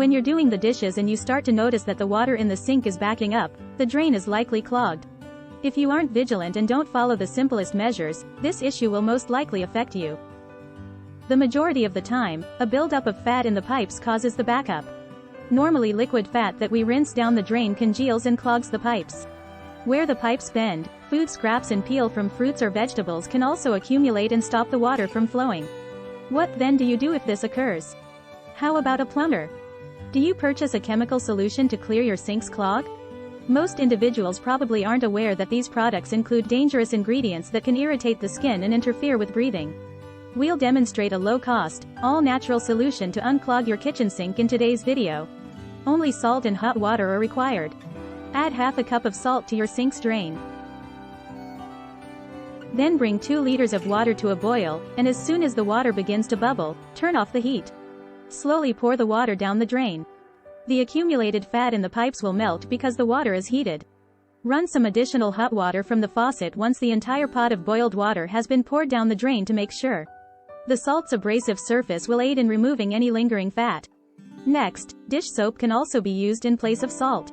When you're doing the dishes and you start to notice that the water in the sink is backing up, the drain is likely clogged. If you aren't vigilant and don't follow the simplest measures, this issue will most likely affect you. The majority of the time, a buildup of fat in the pipes causes the backup. Normally liquid fat that we rinse down the drain congeals and clogs the pipes. Where the pipes bend, food scraps and peel from fruits or vegetables can also accumulate and stop the water from flowing. What then do you do if this occurs? How about a plumber? Do you purchase a chemical solution to clear your sink's clog? Most individuals probably aren't aware that these products include dangerous ingredients that can irritate the skin and interfere with breathing. We'll demonstrate a low-cost, all-natural solution to unclog your kitchen sink in today's video. Only salt and hot water are required. Add half a cup of salt to your sink's drain. Then bring 2 liters of water to a boil, and as soon as the water begins to bubble, turn off the heat. Slowly pour the water down the drain. The accumulated fat in the pipes will melt because the water is heated. Run some additional hot water from the faucet once the entire pot of boiled water has been poured down the drain to make sure. The salt's abrasive surface will aid in removing any lingering fat. Next, dish soap can also be used in place of salt.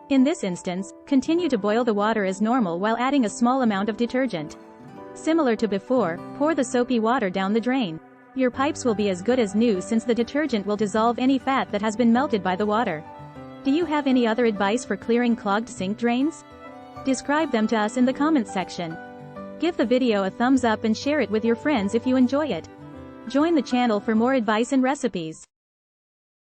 In this instance, continue to boil the water as normal while adding a small amount of detergent. Similar to before, pour the soapy water down the drain. Your pipes will be as good as new since the detergent will dissolve any fat that has been melted by the water. Do you have any other advice for clearing clogged sink drains? Describe them to us in the comments section. Give the video a thumbs up and share it with your friends if you enjoy it. Join the channel for more advice and recipes.